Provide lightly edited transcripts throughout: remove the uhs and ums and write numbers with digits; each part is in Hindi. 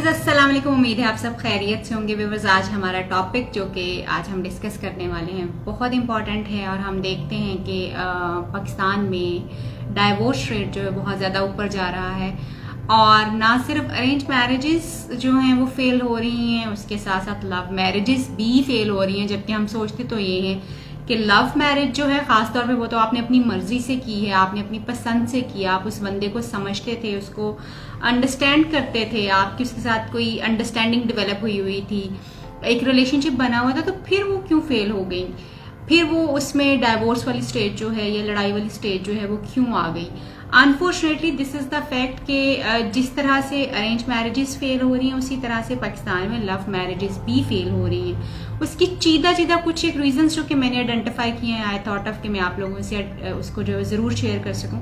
व्यूवर्स अस्सलाम वालेकुम। उम्मीद है आप सब खैरियत से होंगे। व्यूवर्स आज हमारा टॉपिक जो कि आज हम डिस्कस करने वाले हैं बहुत इंपॉर्टेंट है और हम देखते हैं कि पाकिस्तान में डाइवोर्स रेट जो है बहुत ज़्यादा ऊपर जा रहा है और ना सिर्फ अरेंज मैरिजेस जो हैं वो फेल हो रही हैं, उसके साथ साथ लव मैरिजेस भी फेल हो रही हैं। जबकि हम सोचते तो ये हैं कि लव मैरिज जो है खासतौर पे वो तो आपने अपनी मर्जी से की है, आपने अपनी पसंद से किया, आप उस बंदे को समझते थे, उसको अंडरस्टैंड करते थे, आपकी उसके साथ कोई अंडरस्टैंडिंग डेवलप हुई थी, एक रिलेशनशिप बना हुआ था, तो फिर वो क्यों फेल हो गई? फिर वो उसमें डाइवोर्स वाली स्टेज जो है या लड़ाई वाली स्टेज जो है वो क्यों आ गई? Unfortunately this is the fact कि जिस तरह से अरेंज मैरिजेस फेल हो रही हैं उसी तरह से पाकिस्तान में लव मैरिजेस भी फेल हो रही हैं। उसकी चीदा कुछ एक रीजंस जो कि मैंने आइडेंटिफाई किए हैं, आई थॉट ऑफ कि मैं आप लोगों से उसको जो ज़रूर शेयर कर सकूं।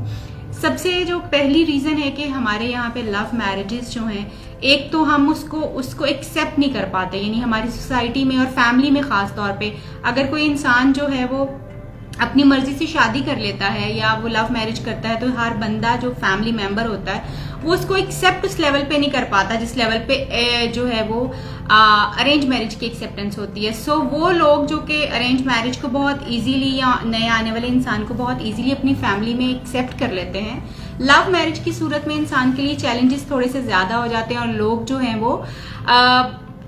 सबसे जो पहली रीज़न है कि हमारे यहाँ पे लव मैरिजेस जो हैं, एक तो हम उसको एक्सेप्ट नहीं कर पाते, यानी हमारी सोसाइटी में और फैमिली में ख़ास तौर पे अगर कोई इंसान जो है वो अपनी मर्जी से शादी कर लेता है या वो लव मैरिज करता है तो हर बंदा जो फैमिली मेंबर होता है वो उसको एक्सेप्ट उस लेवल पे नहीं कर पाता जिस लेवल पे जो है वो अरेंज मैरिज की एक्सेप्टेंस होती है। सो वो लोग जो कि अरेंज मैरिज को बहुत इजीली या नए आने वाले इंसान को बहुत इजीली अपनी फैमिली में एक्सेप्ट कर लेते हैं, लव मैरिज की सूरत में इंसान के लिए चैलेंजेस थोड़े से ज्यादा हो जाते हैं और लोग जो हैं वो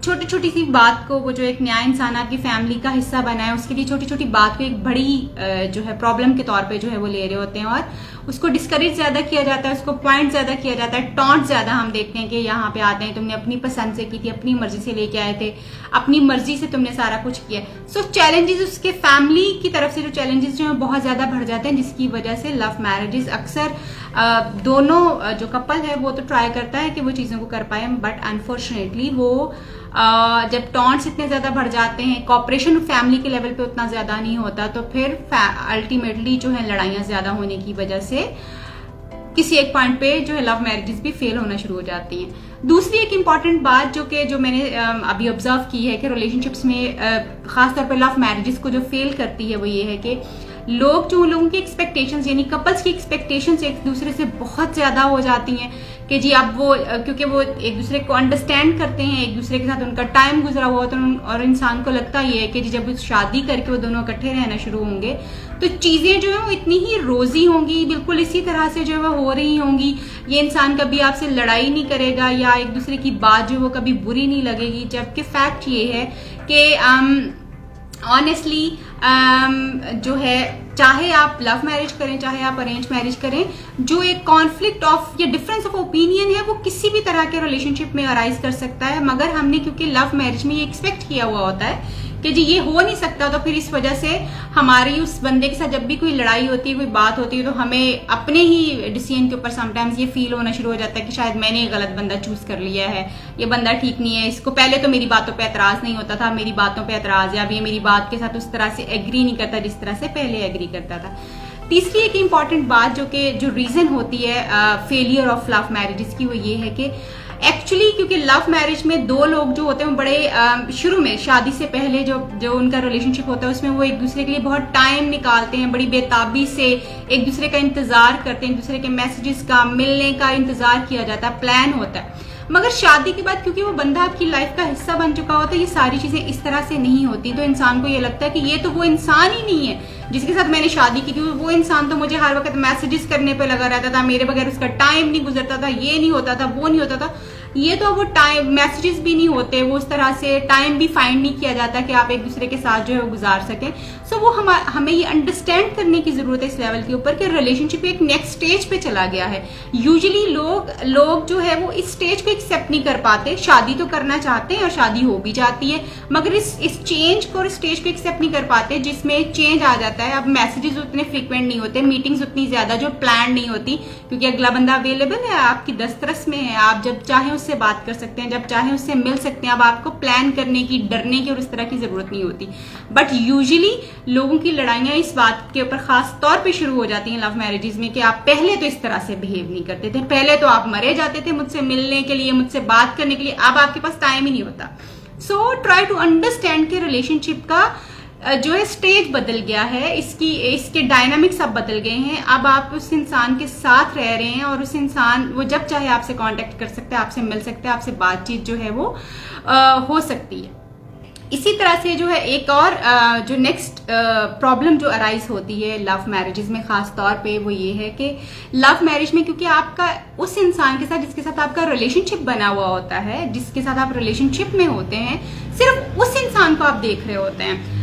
छोटी छोटी सी बात को, वो जो एक नया इंसान आपकी फैमिली का हिस्सा बना है उसके लिए छोटी छोटी बात को एक बड़ी जो है प्रॉब्लम के तौर पे जो है वो ले रहे होते हैं और उसको डिस्करेज ज्यादा किया जाता है, उसको पॉइंट ज्यादा किया जाता है, टॉन्ट ज्यादा हम देखते हैं कि यहाँ पे आते हैं तुमने अपनी पसंद से की थी, अपनी मर्जी से लेके आए थे, अपनी मर्जी से तुमने सारा कुछ किया। सो चैलेंजेस उसके फैमिली की तरफ से जो चैलेंजेस जो है बहुत ज्यादा बढ़ जाते हैं, जिसकी वजह से लव मैरिजेस अक्सर दोनों जो कपल है वो तो ट्राई करता है कि वो चीजों को कर पाए, बट अनफॉर्चुनेटली वो जब टॉन्ट्स इतने ज्यादा बढ़ जाते हैं, कॉपरेशन फैमिली के लेवल पे उतना ज्यादा नहीं होता, तो फिर अल्टीमेटली जो है लड़ाइयां ज्यादा होने की वजह से किसी एक पॉइंट पे जो है लव मैरिजेस भी फेल होना शुरू हो जाती हैं। दूसरी एक इम्पॉर्टेंट बात जो मैंने अभी ऑब्जर्व की है कि रिलेशनशिप्स में खासतौर पे लव मैरिजेस को जो फेल करती है वो ये है कि लोगों की एक्सपेक्टेशंस यानी कपल्स की एक्सपेक्टेशंस एक दूसरे से बहुत ज्यादा हो जाती हैं कि जी अब वो क्योंकि वो एक दूसरे को अंडरस्टैंड करते हैं, एक दूसरे के साथ उनका टाइम गुजरा हुआ होता है और इंसान को लगता ये है कि जी जब शादी करके वो दोनों इकट्ठे रहना शुरू होंगे तो चीजें जो है वो इतनी ही रोजी होंगी, बिल्कुल इसी तरह से जो है वो हो रही होंगी, ये इंसान कभी आपसे लड़ाई नहीं करेगा या एक दूसरे की बात जो वो कभी बुरी नहीं लगेगी। जबकि फैक्ट ये है कि ऑनेस्टली जो है चाहे आप लव मैरिज करें चाहे आप अरेंज मैरिज करें, जो एक कॉन्फ्लिक्ट ऑफ या डिफरेंस ऑफ ओपिनियन है वो किसी भी तरह के रिलेशनशिप में अराइज कर सकता है, मगर हमने क्योंकि लव मैरिज में ये एक्सपेक्ट किया हुआ होता है कि जी ये हो नहीं सकता, तो फिर इस वजह से हमारी उस बंदे के साथ जब भी कोई लड़ाई होती है, कोई बात होती है, तो हमें अपने ही डिसीजन के ऊपर समटाइम्स ये फील होना शुरू हो जाता है कि शायद मैंने गलत बंदा चूज कर लिया है, ये बंदा ठीक नहीं है, इसको पहले तो मेरी बातों पे एतराज नहीं होता था, मेरी बातों पे एतराज है, अब ये मेरी बात के साथ उस तरह से एग्री नहीं करता जिस तरह से पहले एग्री करता था। तीसरी एक इम्पॉर्टेंट बात जो रीजन होती है फेलियर ऑफ लव मैरिजेस की वो ये है कि एक्चुअली क्योंकि लव मैरिज में दो लोग जो होते हैं वो बड़े शुरू में शादी से पहले जो उनका रिलेशनशिप होता है उसमें वो एक दूसरे के लिए बहुत टाइम निकालते हैं, बड़ी बेताबी से एक दूसरे का इंतजार करते हैं, एक दूसरे के मैसेजेस का मिलने का इंतजार किया जाता है, प्लान होता है। मगर शादी के बाद क्योंकि वो बंदा आपकी लाइफ का हिस्सा बन चुका होता है, ये सारी चीजें इस तरह से नहीं होती, तो इंसान को ये लगता है कि ये तो वो इंसान ही नहीं है जिसके साथ मैंने शादी की थी, वो इंसान तो मुझे हर वक्त मैसेजेस करने पे लगा रहता था, मेरे बगैर उसका टाइम नहीं गुजरता था, ये नहीं होता था, वो नहीं होता था, ये तो वो टाइम मैसेजेस भी नहीं होते, वो उस तरह से टाइम भी फाइंड नहीं किया जाता कि आप एक दूसरे के साथ जो है वो गुजार सकें। सो वो हमें ये अंडरस्टैंड करने की जरूरत है इस लेवल के ऊपर कि रिलेशनशिप एक नेक्स्ट स्टेज पे चला गया है। यूजुअली लोग जो है वो इस स्टेज को एक्सेप्ट नहीं कर पाते, शादी तो करना चाहते हैं और शादी हो भी जाती है, मगर इस चेंज को और स्टेज को एक्सेप्ट नहीं कर पाते जिसमें चेंज आ जाता है। अब मैसेजेस उतने फ्रिक्वेंट नहीं होते, मीटिंग्स उतनी ज्यादा जो प्लान नहीं होती, क्योंकि अगला बंदा अवेलेबल है, आपकी दस्तरस में है, आप जब चाहे उससे बात कर सकते हैं, जब चाहे उससे मिल सकते हैं, अब आपको प्लान करने की, डरने की और इस तरह की जरूरत नहीं होती। बट यूजुअली लोगों की लड़ाइयां इस बात के ऊपर खास तौर पे शुरू हो जाती हैं लव मैरिजेस में कि आप पहले तो इस तरह से बिहेव नहीं करते थे, पहले तो आप मरे जाते थे मुझसे मिलने के लिए, मुझसे बात करने के लिए, अब आपके पास टाइम ही नहीं होता। सो ट्राई टू अंडरस्टैंड के रिलेशनशिप का जो है स्टेज बदल गया है, इसके डायनामिक्स अब बदल गए हैं। अब आप उस इंसान के साथ रह रहे हैं और उस इंसान वो जब चाहे आपसे कांटेक्ट कर सकता है, आपसे मिल सकता है, आपसे बातचीत जो है वो हो सकती है। इसी तरह से जो है एक और जो नेक्स्ट प्रॉब्लम जो अराइज होती है लव मैरिजेस में खास तौर पे, वो ये है कि लव मैरिज में क्योंकि आपका उस इंसान के साथ जिसके साथ आपका रिलेशनशिप बना हुआ होता है, जिसके साथ आप रिलेशनशिप में होते हैं, सिर्फ उस इंसान को आप देख रहे होते हैं,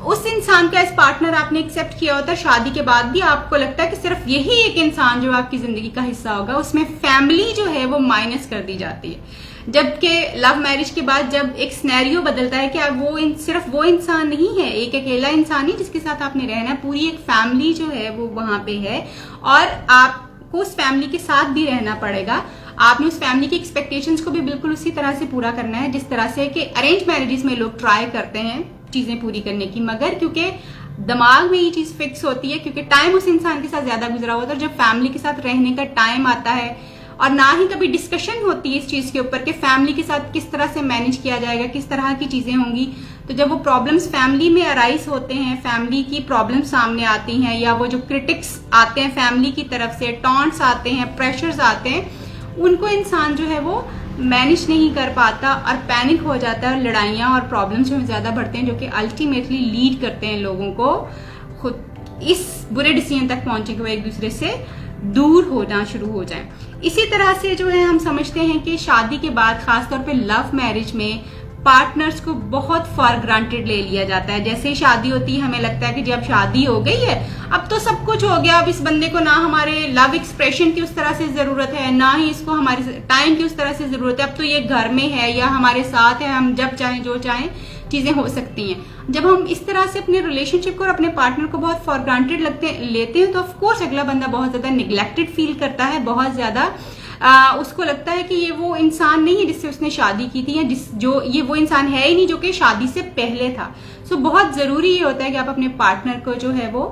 उस इंसान का एज पार्टनर आपने एक्सेप्ट किया होता है। शादी के बाद भी आपको लगता है कि सिर्फ यही एक इंसान जो आपकी जिंदगी का हिस्सा होगा, उसमें फैमिली जो है वो माइनस कर दी जाती है। जबकि लव मैरिज के बाद जब एक सिनेरियो बदलता है कि अब सिर्फ वो इंसान नहीं है, एक अकेला इंसान ही जिसके साथ आपने रहना है, पूरी एक फैमिली जो है वो वहां पे है और आपको उस फैमिली के साथ भी रहना पड़ेगा। आपने उस फैमिली की एक्सपेक्टेशंस को भी बिल्कुल उसी तरह से पूरा करना है जिस तरह से कि अरेंज मैरिजेस में लोग ट्राई करते हैं चीजें पूरी करने की, मगर क्योंकि दिमाग में ये चीज फिक्स होती है, क्योंकि टाइम उस इंसान के साथ ज्यादा गुजरा होता है, जब फैमिली के साथ रहने का टाइम आता है और ना ही कभी डिस्कशन होती है इस चीज के ऊपर कि फैमिली के साथ किस तरह से मैनेज किया जाएगा, किस तरह की चीजें होंगी, तो जब वो प्रॉब्लम्स फैमिली में अराइज होते हैं, फैमिली की प्रॉब्लम्स सामने आती हैं या वो जो क्रिटिक्स आते हैं फैमिली की तरफ से, टॉन्ट्स आते हैं, प्रेशर्स आते हैं, उनको इंसान जो है वो मैनेज नहीं कर पाता और पैनिक हो जाता है, लड़ाइयाँ और प्रॉब्लम्स जो ज्यादा बढ़ते हैं, जो कि अल्टीमेटली लीड करते हैं लोगों को खुद इस बुरे डिसीजन तक पहुंचे कि वो एक दूसरे से दूर होना शुरू हो जाए। इसी तरह से जो है हम समझते हैं कि शादी के बाद खासतौर पे लव मैरिज में पार्टनर्स को बहुत फॉर ग्रांटेड ले लिया जाता है। जैसे ही शादी होती है हमें लगता है कि जब शादी हो गई है अब तो सब कुछ हो गया, अब इस बंदे को ना हमारे लव एक्सप्रेशन की उस तरह से जरूरत है, ना ही इसको हमारे टाइम की उस तरह से जरूरत है, अब तो ये घर में है या हमारे साथ है, हम जब चाहें जो चाहें चीजें हो सकती हैं। जब हम इस तरह से अपने रिलेशनशिप को और अपने पार्टनर को बहुत फॉर ग्रांटेड लेते हैं तो ऑफकोर्स अगला बंदा बहुत ज्यादा निग्लेक्टेड फील करता है, बहुत ज्यादा उसको लगता है कि ये वो इंसान नहीं है जिससे उसने शादी की थी, या ये वो इंसान है ही नहीं जो कि शादी से पहले था। सो बहुत जरूरी ये होता है कि आप अपने पार्टनर को जो है वो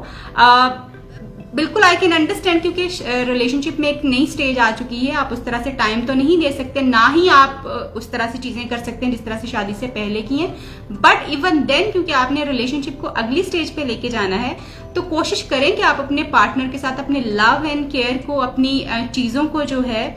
बिल्कुल आई कैन अंडरस्टैंड, क्योंकि रिलेशनशिप में एक नई स्टेज आ चुकी है, आप उस तरह से टाइम तो नहीं दे सकते, ना ही आप उस तरह से चीजें कर सकते हैं जिस तरह से शादी से पहले की हैं, बट इवन देन क्योंकि आपने रिलेशनशिप को अगली स्टेज पे लेके जाना है तो कोशिश करें कि आप अपने पार्टनर के साथ अपने लव एंड केयर को, अपनी चीजों को जो है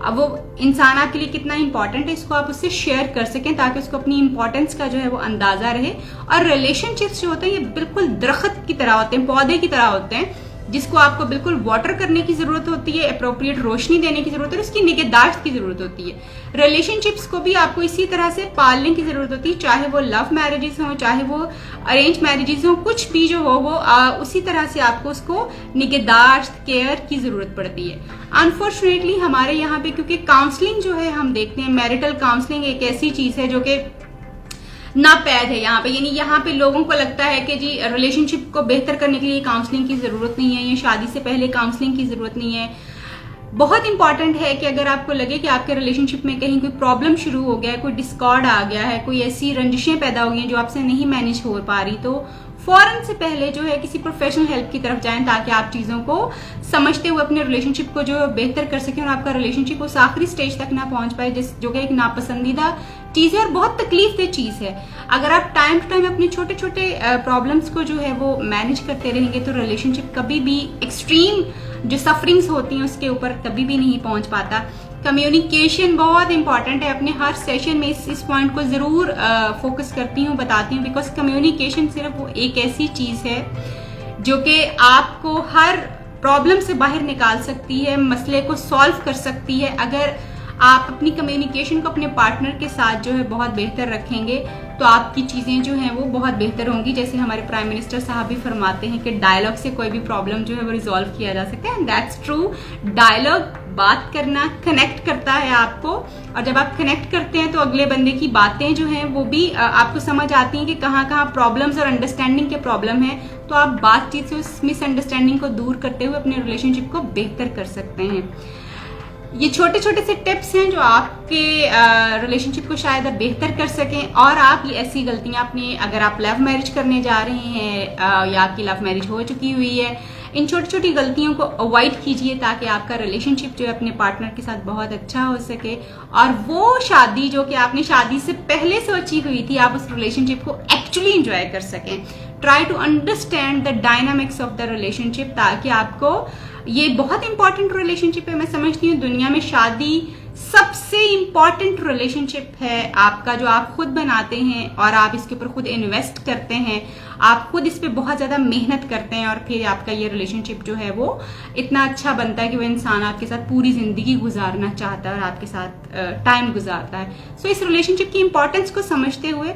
वो इंसान आपके लिए कितना इंपॉर्टेंट है इसको आप उससे शेयर कर सकें, ताकि उसको अपनी इंपॉर्टेंस का जो है वो अंदाजा रहे। और रिलेशनशिप्स जो होते हैं ये बिल्कुल दरख्त की तरह होते हैं, पौधे की तरह होते हैं, जिसको आपको बिल्कुल वाटर करने की जरूरत होती है, अप्रोप्रिएट रोशनी देने की जरूरत है, उसकी निगहदाश्त की जरूरत होती है। रिलेशनशिप्स को भी आपको इसी तरह से पालने की जरूरत होती है, चाहे वो लव मैरिजेस हो, चाहे वो अरेंज मैरिजेस हो, कुछ भी जो हो वो उसी तरह से आपको उसको निगहदाश्त, केयर की जरूरत पड़ती है। अनफॉर्चुनेटली हमारे यहाँ पे क्योंकि काउंसलिंग जो है हम देखते हैं, मैरिटल काउंसलिंग एक ऐसी चीज है जो कि नापैद है यहाँ पे, यानी यहाँ पे लोगों को लगता है कि जी रिलेशनशिप को बेहतर करने के लिए काउंसलिंग की जरूरत नहीं है, या शादी से पहले काउंसलिंग की जरूरत नहीं है। बहुत इंपॉर्टेंट है कि अगर आपको लगे कि आपके रिलेशनशिप में कहीं कोई प्रॉब्लम शुरू हो गया है, कोई डिस्कॉर्ड आ गया है, कोई ऐसी रंजिशें पैदा हो गई हैं जो आपसे नहीं मैनेज हो पा रही, तो फौरन से पहले जो है किसी प्रोफेशनल हेल्प की तरफ जाएं, ताकि आप चीजों को समझते हुए अपने रिलेशनशिप को जो बेहतर कर सकें और आपका रिलेशनशिप उस आखिरी स्टेज तक ना पहुंच पाए जो कि एक नापसंदीदा चीज है और बहुत तकलीफदेह चीज है। अगर आप टाइम टू टाइम अपने छोटे छोटे प्रॉब्लम्स को जो है वो मैनेज करते रहेंगे तो रिलेशनशिप कभी भी एक्सट्रीम जो सफरिंग्स होती हैं उसके ऊपर कभी भी नहीं पहुंच पाता। कम्युनिकेशन बहुत इंपॉर्टेंट है, अपने हर सेशन में इस पॉइंट को जरूर फोकस करती हूँ, बताती हूँ, बिकॉज कम्युनिकेशन सिर्फ वो एक ऐसी चीज है जो कि आपको हर प्रॉब्लम से बाहर निकाल सकती है, मसले को सॉल्व कर सकती है। अगर आप अपनी कम्युनिकेशन को अपने पार्टनर के साथ जो है बहुत बेहतर रखेंगे तो आपकी चीजें जो हैं वो बहुत बेहतर होंगी। जैसे हमारे प्राइम मिनिस्टर साहब भी फरमाते हैं कि डायलॉग से कोई भी प्रॉब्लम जो है वो रिजॉल्व किया जा सकता है, एंड दैट्स ट्रू। डायलॉग, बात करना कनेक्ट करता है आपको, और जब आप कनेक्ट करते हैं तो अगले बंदे की बातें जो हैं वो भी आपको समझ आती हैं कि कहाँ कहाँ प्रॉब्लम्स और अंडरस्टैंडिंग के प्रॉब्लम है, तो आप बातचीत से उस मिसअंडरस्टैंडिंग को दूर करते हुए अपने रिलेशनशिप को बेहतर कर सकते हैं। ये छोटे छोटे से टिप्स हैं जो आपके रिलेशनशिप को शायद बेहतर कर सकें, और आप ये ऐसी गलतियां अपने, अगर आप लव मैरिज करने जा रहे हैं या आपकी लव मैरिज हो चुकी हुई है, इन छोटी छोटी गलतियों को अवॉइड कीजिए ताकि आपका रिलेशनशिप जो है अपने पार्टनर के साथ बहुत अच्छा हो सके, और वो शादी जो कि आपने शादी से पहले सोची हुई थी आप उस रिलेशनशिप को एक्चुअली इंजॉय कर सकें। Try to understand the dynamics of the relationship, ताकि आपको ये बहुत इंपॉर्टेंट रिलेशनशिप है। मैं समझती हूँ दुनिया में शादी सबसे इंपॉर्टेंट रिलेशनशिप है आपका, जो आप खुद बनाते हैं और आप इसके ऊपर खुद इन्वेस्ट करते हैं, आप खुद इस पे बहुत ज्यादा मेहनत करते हैं, और फिर आपका ये रिलेशनशिप जो है वो इतना अच्छा बनता है कि वो इंसान आपके साथ पूरी जिंदगी गुजारना चाहता है और आपके साथ टाइम गुजारता है। सो इस रिलेशनशिप की इंपॉर्टेंस को समझते हुए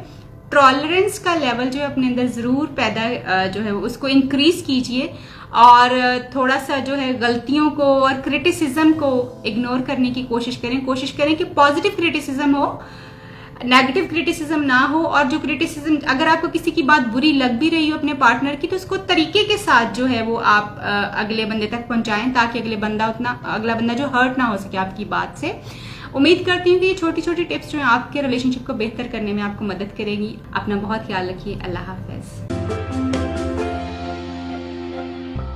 टॉलरेंस का लेवल जो है अपने अंदर जरूर पैदा जो है उसको इंक्रीज कीजिए, और थोड़ा सा जो है गलतियों को और क्रिटिसिज्म को इग्नोर करने की कोशिश करें कि पॉजिटिव क्रिटिसिज्म हो, नेगेटिव क्रिटिसिज्म ना हो। और जो क्रिटिसिज्म, अगर आपको किसी की बात बुरी लग भी रही हो अपने पार्टनर की, तो उसको तरीके के साथ जो है वो आप अगले बंदे तक पहुंचाएं, ताकि अगला बंदा जो हर्ट ना हो सके आपकी बात से। उम्मीद करती हूँ कि ये छोटी छोटी टिप्स जो है आपके रिलेशनशिप को बेहतर करने में आपको मदद करेगी। अपना बहुत ख्याल रखिए। अल्लाह हाफिज।